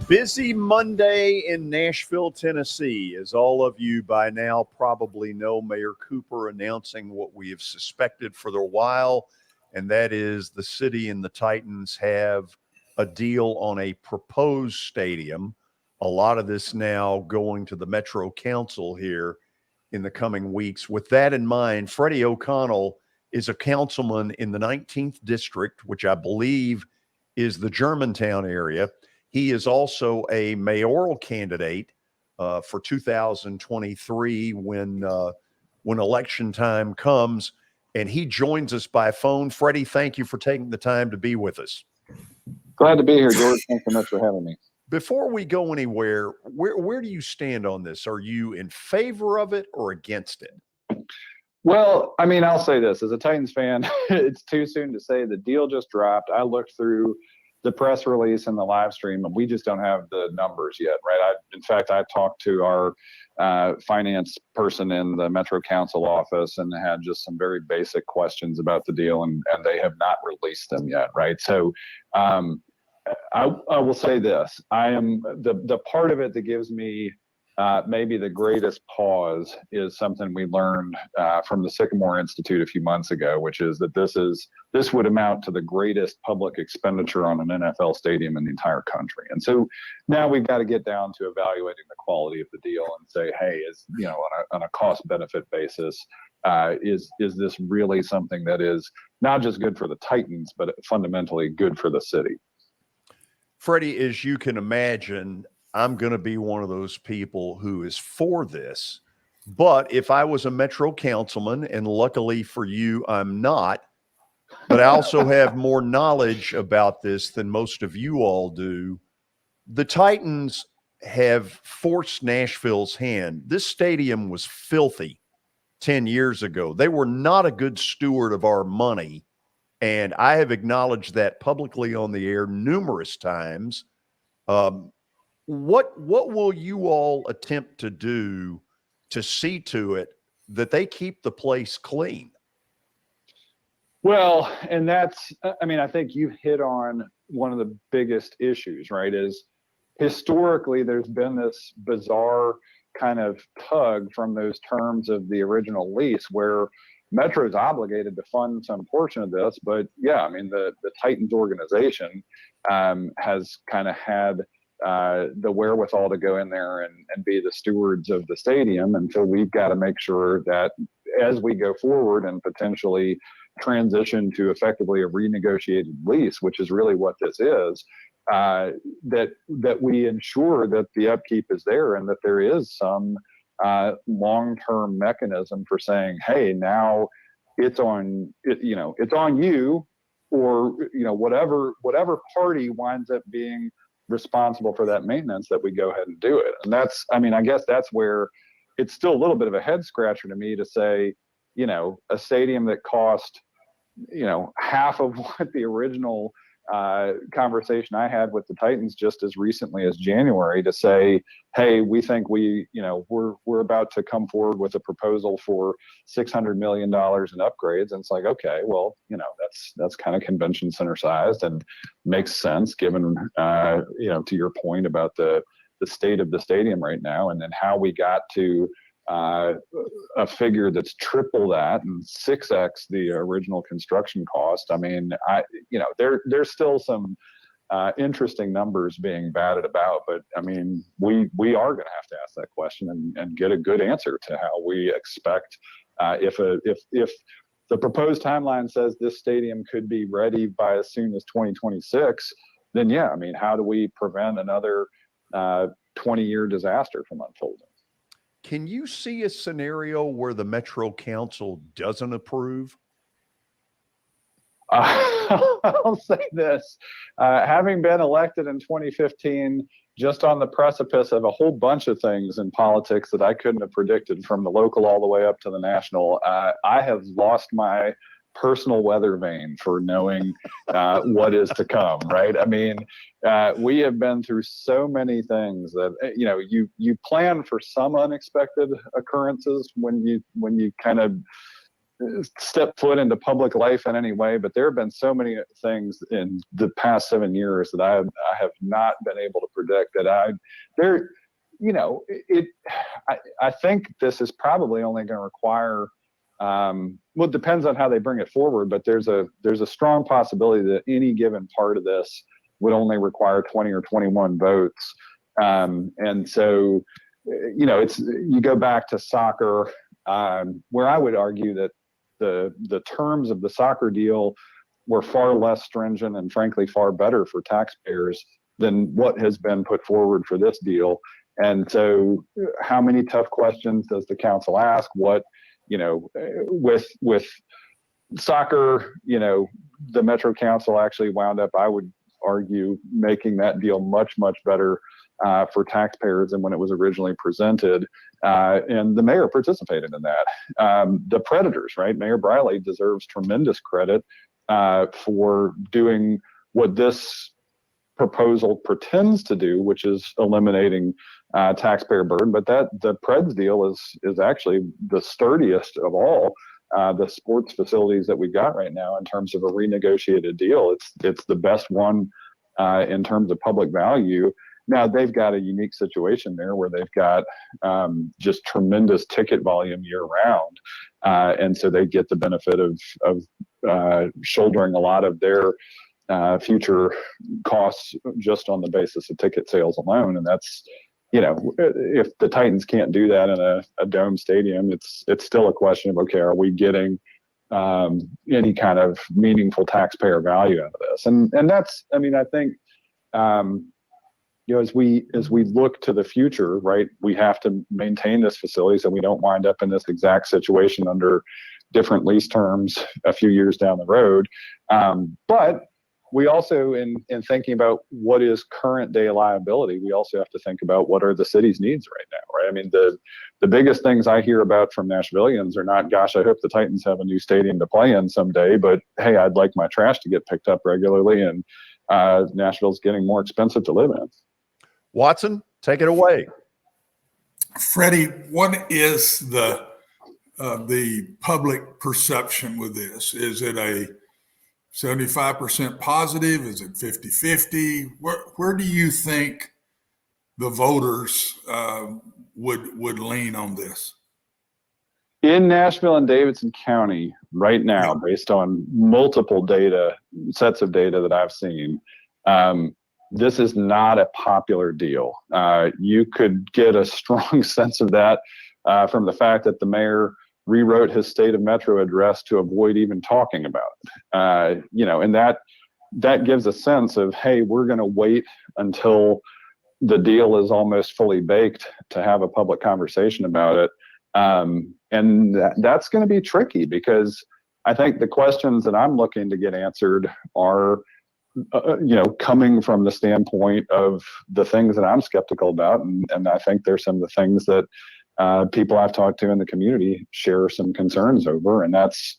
Busy Monday in Nashville, Tennessee. As all of you by now probably know, Mayor Cooper announcing what we have suspected for a while, and that is the city and the Titans have a deal on a proposed stadium. A lot of this now going to the Metro Council here in the coming weeks. With that in mind, Freddie O'Connell is a councilman in the 19th district, which I believe is the Germantown area. He is also a mayoral candidate for 2023 when election time comes, and he joins us by phone. Freddie, thank you for taking the time to be with us. Glad to be here, George. Thanks so much for having me. Before we go anywhere, where do you stand on this? Are you in favor of it or against it? Well, I mean, I'll say this. As a Titans fan, it's too soon to say. The deal just dropped. I looked through the press release and the live stream, and we just don't have the numbers yet, right? In fact, I talked to our finance person in the Metro Council office and had just some very basic questions about the deal, and they have not released them yet, right? So I will say this. I am the part of it that gives me maybe the greatest pause is something we learned from the Sycamore Institute a few months ago, which is that this would amount to the greatest public expenditure on an NFL stadium in the entire country. And so now we've got to get down to evaluating the quality of the deal and say, hey, on a cost benefit basis, is this really something that is not just good for the Titans, but fundamentally good for the city? Freddie, as you can imagine, I'm going to be one of those people who is for this. But if I was a Metro councilman, and luckily for you, I'm not, but I also have more knowledge about this than most of you all do. The Titans have forced Nashville's hand. This stadium was filthy 10 years ago. They were not a good steward of our money. And I have acknowledged that publicly on the air numerous times. What will you all attempt to do to see to it that they keep the place clean? Well, and I think you hit on one of the biggest issues, right? Is historically there's been this bizarre kind of tug from those terms of the original lease where Metro's obligated to fund some portion of this, but yeah, I mean the Titans organization has kind of had the wherewithal to go in there and be the stewards of the stadium. And so we've got to make sure that as we go forward and potentially transition to effectively a renegotiated lease, which is really what this is, that we ensure that the upkeep is there and that there is some long-term mechanism for saying, hey, now it's on you, or whatever party winds up being responsible for that maintenance, that we go ahead and do it. And I guess that's where it's still a little bit of a head scratcher to me to say, a stadium that cost, half of what the original conversation I had with the Titans just as recently as January, to say, hey, we think we're about to come forward with a proposal for $600 million in upgrades. And it's like, okay, well, that's kind of convention center sized and makes sense given, to your point about the state of the stadium right now, and then how we got to a figure that's triple that and 6x the original construction cost. I mean, there's still some interesting numbers being batted about, but I mean, we are going to have to ask that question and get a good answer to how we expect if the proposed timeline says this stadium could be ready by as soon as 2026, then yeah, I mean, how do we prevent another 20-year disaster from unfolding? Can you see a scenario where the Metro Council doesn't approve? I'll say this. Having been elected in 2015, just on the precipice of a whole bunch of things in politics that I couldn't have predicted, from the local all the way up to the national, I have lost my personal weather vane for knowing what is to come, right? I mean, we have been through so many things that you plan for some unexpected occurrences when you kind of step foot into public life in any way, but there have been so many things in the past 7 years that I have not been able to predict I think this is probably only going to require, well, it depends on how they bring it forward, but there's a strong possibility that any given part of this would only require 20 or 21 votes. And so, you go back to soccer, where I would argue that the terms of the soccer deal were far less stringent and frankly far better for taxpayers than what has been put forward for this deal. And so how many tough questions does the council ask? What, with soccer, the Metro Council actually wound up, I would argue, making that deal much, much better for taxpayers than when it was originally presented. And the mayor participated in that. The Predators, right? Mayor Briley deserves tremendous credit for doing what this proposal pretends to do, which is eliminating taxpayer burden. But the Preds deal is actually the sturdiest of all the sports facilities that we've got right now in terms of a renegotiated deal. It's the best one in terms of public value. Now they've got a unique situation there where they've got just tremendous ticket volume year round, and so they get the benefit of shouldering a lot of their future costs just on the basis of ticket sales alone. And that's, if the Titans can't do that in a dome stadium, it's still a question of, okay, are we getting any kind of meaningful taxpayer value out of this? And that's, I think, as we look to the future, right, we have to maintain this facility so we don't wind up in this exact situation under different lease terms a few years down the road. But we also, in thinking about what is current day liability, we also have to think about what are the city's needs right now, right? The biggest things I hear about from Nashvillians are not, gosh, I hope the Titans have a new stadium to play in someday, but hey, I'd like my trash to get picked up regularly, and Nashville's getting more expensive to live in. Watson, take it away. Freddie, what is the public perception with this? Is it a 75% positive? Is it 50-50? Where do you think the voters would lean on this? In Nashville and Davidson County right now, based on multiple sets of data that I've seen, this is not a popular deal. You could get a strong sense of that from the fact that the mayor rewrote his State of Metro address to avoid even talking about it. And that gives a sense of, hey, we're going to wait until the deal is almost fully baked to have a public conversation about it. And that's going to be tricky, because I think the questions that I'm looking to get answered are, coming from the standpoint of the things that I'm skeptical about. And I think there's some of the things that people I've talked to in the community share some concerns over. And that's,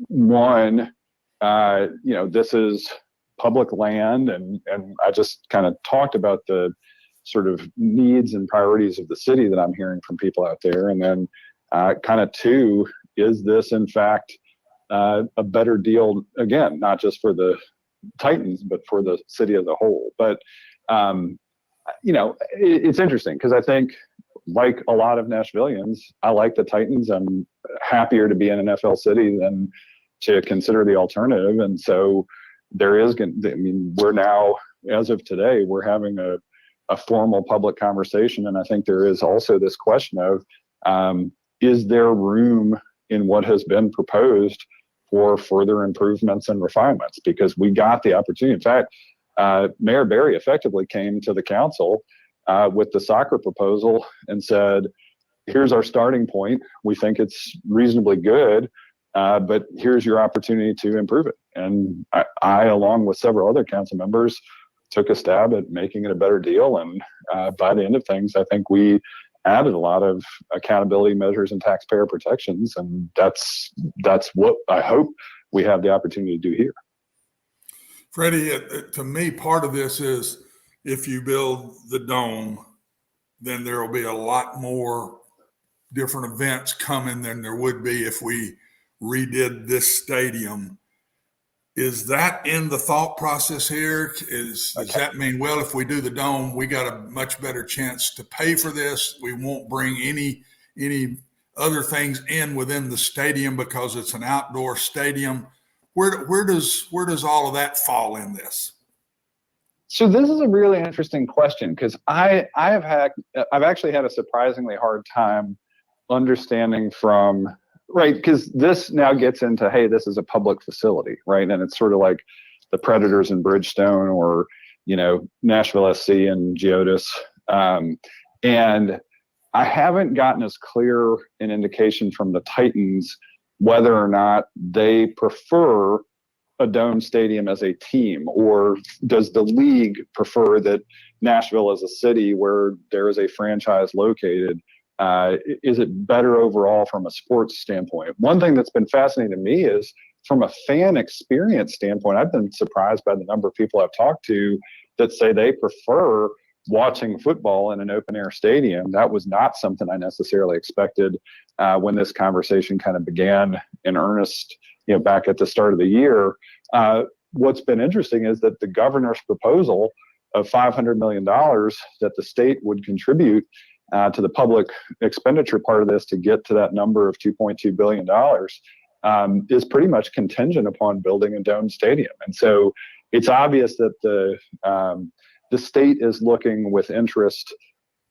one, this is public land, and I just kind of talked about the sort of needs and priorities of the city that I'm hearing from people out there. And then kind of two, is this in fact a better deal, again, not just for the Titans, but for the city as a whole? But it's interesting, because I think, like a lot of Nashvillians, I like the Titans. I'm happier to be in an NFL city than to consider the alternative. And so there is, we're now, as of today, we're having a formal public conversation. And I think there is also this question of, is there room in what has been proposed for further improvements and refinements? Because we got the opportunity. In fact, Mayor Berry effectively came to the council with the soccer proposal and said, here's our starting point. We think it's reasonably good, but here's your opportunity to improve it. And I, along with several other council members, took a stab at making it a better deal. And by the end of things, I think we added a lot of accountability measures and taxpayer protections. And that's what I hope we have the opportunity to do here. Freddie, to me, part of this is, if you build the dome, then there will be a lot more different events coming than there would be if we redid this stadium. Is that in the thought process here? Does that mean, well, if we do the dome, we got a much better chance to pay for this? We won't bring any other things in within the stadium because it's an outdoor stadium. Where does all of that fall in this? So this is a really interesting question, because I've actually had a surprisingly hard time understanding from, right, because this now gets into, hey, this is a public facility, right? And it's sort of like the Predators in Bridgestone, or, Nashville SC and Geodis. And I haven't gotten as clear an indication from the Titans whether or not they prefer a dome stadium as a team, or does the league prefer that Nashville as a city where there is a franchise located, is it better overall from a sports standpoint? One thing that's been fascinating to me is from a fan experience standpoint, I've been surprised by the number of people I've talked to that say they prefer watching football in an open air stadium. That was not something I necessarily expected when this conversation kind of began in earnest, back at the start of the year. What's been interesting is that the governor's proposal of $500 million that the state would contribute to the public expenditure part of this to get to that number of $2.2 billion is pretty much contingent upon building a dome stadium. And so it's obvious that the state is looking with interest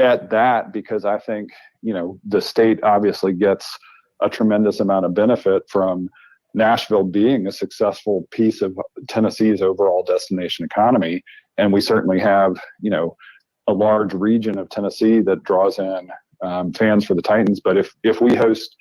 at that, because I think, the state obviously gets a tremendous amount of benefit from Nashville being a successful piece of Tennessee's overall destination economy. And we certainly have, a large region of Tennessee that draws in fans for the Titans. But if we host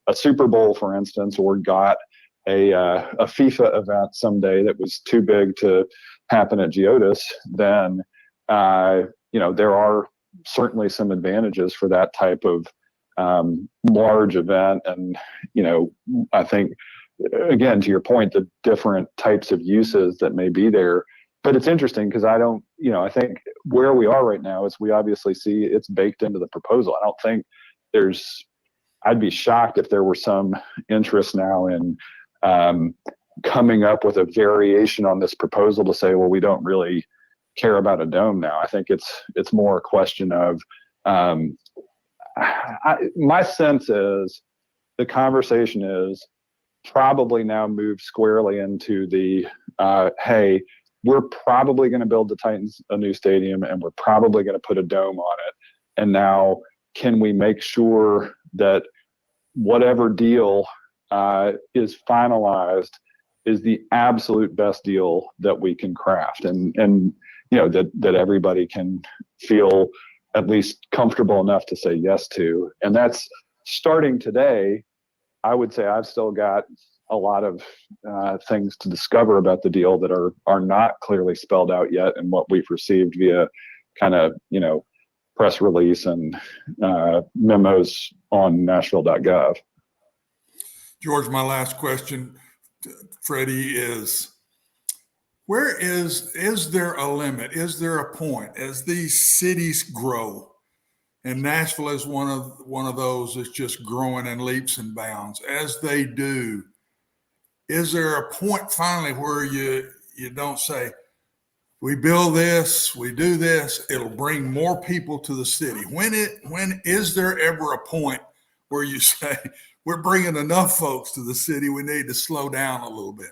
a Super Bowl, for instance, or got a FIFA event someday that was too big to happen at Geodis, then, there are certainly some advantages for that type of large event. And, I think, again, to your point, the different types of uses that may be there. But it's interesting because I think where we are right now is we obviously see it's baked into the proposal. I don't think I'd be shocked if there were some interest now in coming up with a variation on this proposal to say, well, we don't really care about a dome now. I think it's more a question of, my sense is the conversation is probably now moved squarely into the, hey, we're probably going to build the Titans a new stadium and we're probably going to put a dome on it. And now can we make sure that whatever deal is finalized is the absolute best deal that we can craft, and that everybody can feel at least comfortable enough to say yes to. And that's starting today. I would say I've still got a lot of things to discover about the deal that are not clearly spelled out yet, and what we've received via kind of, press release and memos on Nashville.gov. George, my last question, Freddie, is is there a limit? Is there a point as these cities grow? And Nashville is one of those that's just growing in leaps and bounds. As they do, is there a point finally where you don't say, we build this, we do this, it'll bring more people to the city? When is there ever a point where you say, we're bringing enough folks to the city, we need to slow down a little bit?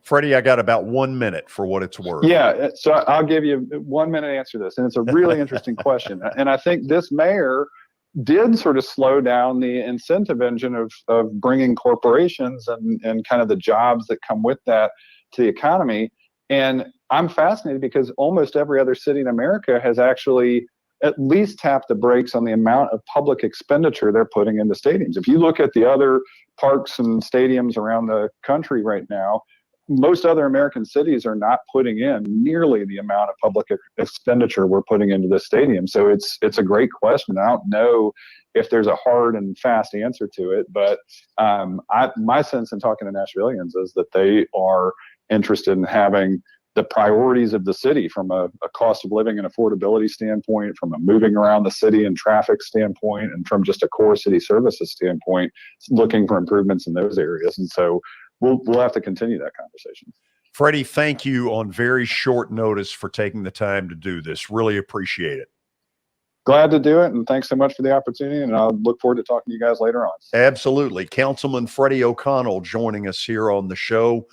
Freddie, I got about 1 minute for what it's worth. Yeah, so I'll give you 1 minute to answer this. And it's a really interesting question. And I think this mayor did sort of slow down the incentive engine of bringing corporations and kind of the jobs that come with that to the economy. And I'm fascinated because almost every other city in America has actually at least tapped the brakes on the amount of public expenditure they're putting into stadiums. If you look at the other parks and stadiums around the country right now, most other American cities are not putting in nearly the amount of public expenditure we're putting into this stadium. So it's a great question. I don't know if there's a hard and fast answer to it, but my sense in talking to Nashvillians is that they are interested in having the priorities of the city from a cost of living and affordability standpoint, from a moving around the city and traffic standpoint, and from just a core city services standpoint, looking for improvements in those areas. And so we'll have to continue that conversation. Freddie, thank you on very short notice for taking the time to do this. Really appreciate it. Glad to do it, and thanks so much for the opportunity, and I'll look forward to talking to you guys later on. Absolutely. Councilman Freddie O'Connell joining us here on the show.